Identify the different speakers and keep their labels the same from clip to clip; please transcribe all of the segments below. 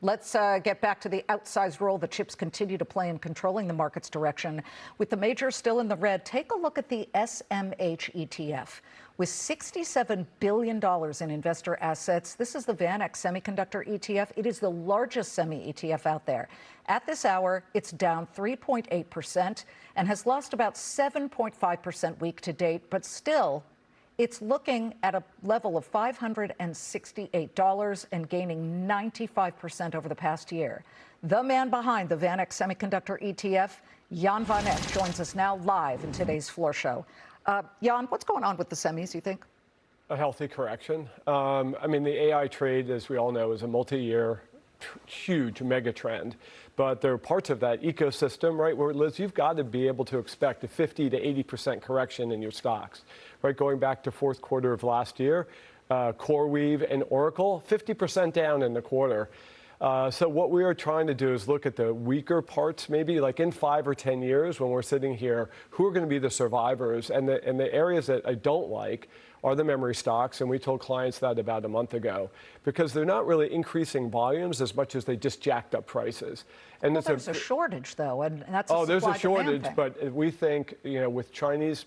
Speaker 1: Let's get back to the outsized role the chips continue to play in controlling the market's direction. With the majors still in the red, take a look at the SMH ETF. With $67 billion in investor assets, this is the VanEck Semiconductor ETF. It is the largest semi-ETF out there. At this hour, it's down 3.8% and has lost about 7.5% week to date, but still, it's looking at a level of $568 and gaining 95% over the past year. The man behind the VanEck Semiconductor ETF, VanEck, joins us now live in today's floor show. Jan, what's going on with the semis, you think?
Speaker 2: A healthy correction. I mean, the AI trade, as we all know, is a multi-year, huge mega trend. But there are parts of that ecosystem, right, where, Liz, you've got to be able to expect a 50 to 80% correction in your stocks. Right, going back to fourth quarter of last year, CoreWeave and Oracle, 50% down in the quarter. So what we are trying to do is look at the weaker parts, maybe like in 5 or 10 years when we're sitting here, who are going to be the survivors? And the areas that I don't like are the memory stocks, and we told clients that about a month ago, because they're not really increasing volumes as much as they just jacked up prices. And
Speaker 1: well, there's a shortage, though, and that's a
Speaker 2: there's a shortage,
Speaker 1: thing.
Speaker 2: But we think, with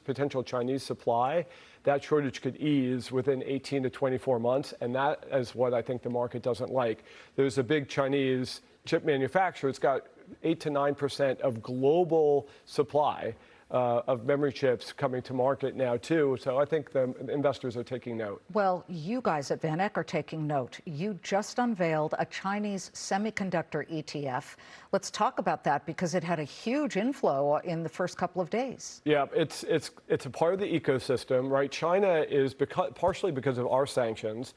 Speaker 2: potential Chinese supply, that shortage could ease within 18 to 24 months, and that is what I think the market doesn't like. There's a big Chinese chip manufacturer. It's got 8 to 9% of global supply of memory chips coming to market now, too. So I think the investors are taking note.
Speaker 1: Well, you guys at VanEck are taking note. You just unveiled a Chinese semiconductor ETF. Let's talk about that, because it had a huge inflow in the first couple of days. Yeah,
Speaker 2: it's a part of the ecosystem, right? China is, partially because of our sanctions,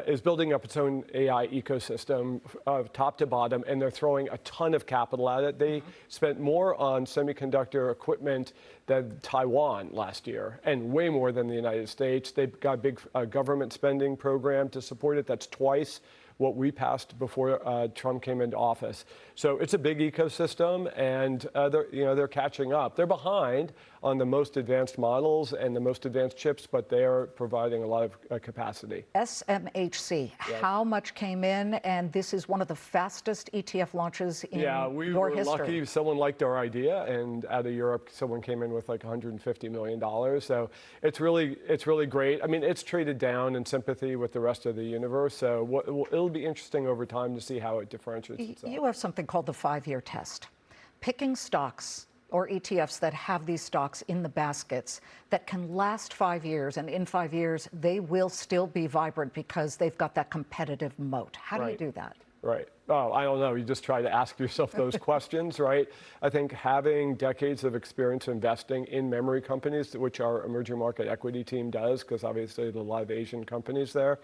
Speaker 2: is building up its own AI ecosystem top to bottom, and they're throwing a ton of capital at it. They spent more on semiconductor equipment than Taiwan last year, and way more than the United States. They've got a big government spending program to support it. That's twice what we passed before Trump came into office. So it's a big ecosystem, and they're catching up. They're behind on the most advanced models and the most advanced chips, but they are providing a lot of capacity.
Speaker 1: SMHC, how much came in? And this is one of the fastest ETF launches in your history. Yeah, we were lucky. Someone
Speaker 2: liked our idea, and out of Europe, someone came in with like $150 million. So it's really great. I mean, it's traded down in sympathy with the rest of the universe. So it'll be interesting over time to see how it differentiates itself.
Speaker 1: You have something called the 5-year test. Picking stocks or ETFs that have these stocks in the baskets that can last 5 years, and in 5 years, they will still be vibrant because they've got that competitive moat. How do you do that?
Speaker 2: Right. Oh, I don't know. You just try to ask yourself those questions, right? I think having decades of experience investing in memory companies, which our emerging market equity team does, because obviously there are a lot of Asian companies there,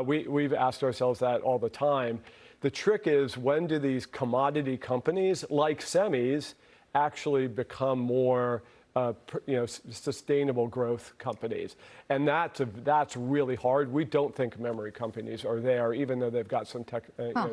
Speaker 2: we've asked ourselves that all the time. The trick is, when do these commodity companies, like semis, actually become more sustainable growth companies? And that's really hard. We don't think memory companies are there, even though they've got some tech,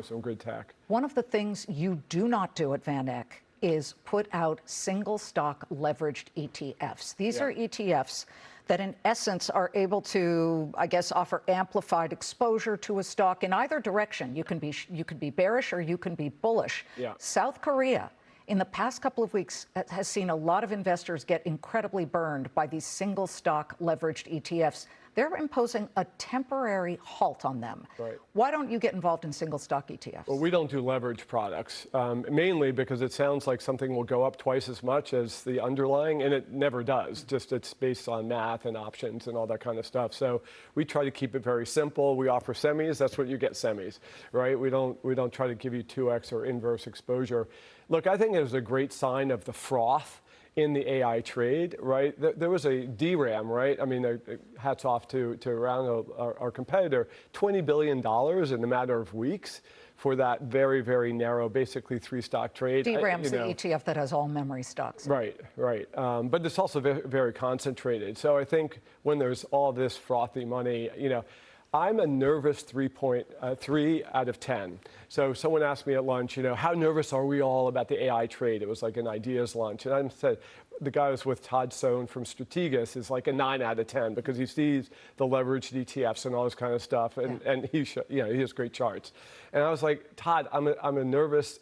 Speaker 2: some good tech.
Speaker 1: One of the things you do not do at VanEck is put out single stock leveraged ETFs. These are ETFs that in essence are able to, I guess, offer amplified exposure to a stock in either direction. You can be bearish or you can be bullish. South Korea, in the past couple of weeks, has seen a lot of investors get incredibly burned by these single stock leveraged ETFs. They're imposing a temporary halt on them.
Speaker 2: Right.
Speaker 1: Why don't you get involved in single stock ETFs?
Speaker 2: Well, we don't do leverage products, mainly because it sounds like something will go up twice as much as the underlying, and it never does. Just it's based on math and options and all that kind of stuff. So we try to keep it very simple. We offer semis. That's what you get, semis, right? We don't try to give you 2x or inverse exposure. Look, I think it was a great sign of the froth in the AI trade, right? There was a DRAM, right? I mean, hats off to around our competitor, $20 billion in a matter of weeks for that very, very narrow, basically 3-stock trade.
Speaker 1: DRAM's the ETF that has all memory stocks.
Speaker 2: Right. But it's also very, very concentrated. So I think when there's all this frothy money, I'm a nervous 3.3 out of 10. So someone asked me at lunch, how nervous are we all about the AI trade? It was like an ideas lunch. And I said, the guy who's with Todd Sohn from Strategas is like a 9 out of 10 because he sees the leveraged ETFs and all this kind of stuff, and he has great charts. And I was like, Todd, I'm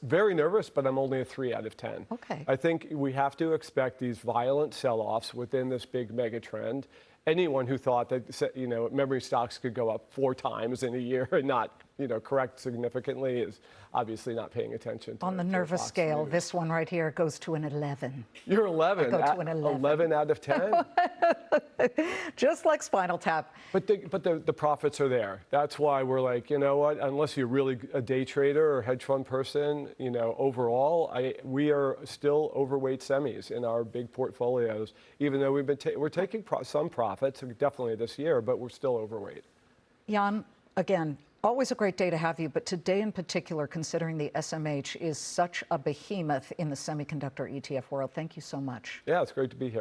Speaker 2: very nervous, but I'm only a 3 out of 10.
Speaker 1: Okay.
Speaker 2: I think we have to expect these violent sell-offs within this big mega trend. Anyone who thought that memory stocks could go up 4 times in a year and not correct significantly is obviously not paying attention to
Speaker 1: On the nervous scale, this one right here goes to an 11.
Speaker 2: You're 11.
Speaker 1: I go to an 11.
Speaker 2: 11 out of 10?
Speaker 1: Just like Spinal Tap.
Speaker 2: But the profits are there. That's why we're like, you know what? Unless you're really a day trader or hedge fund person, overall, we are still overweight semis in our big portfolios. Even though we're taking some profits, definitely this year, but we're still overweight.
Speaker 1: Jan, again, always a great day to have you, but today in particular, considering the SMH is such a behemoth in the semiconductor ETF world, thank you so much.
Speaker 2: Yeah, it's great to be here.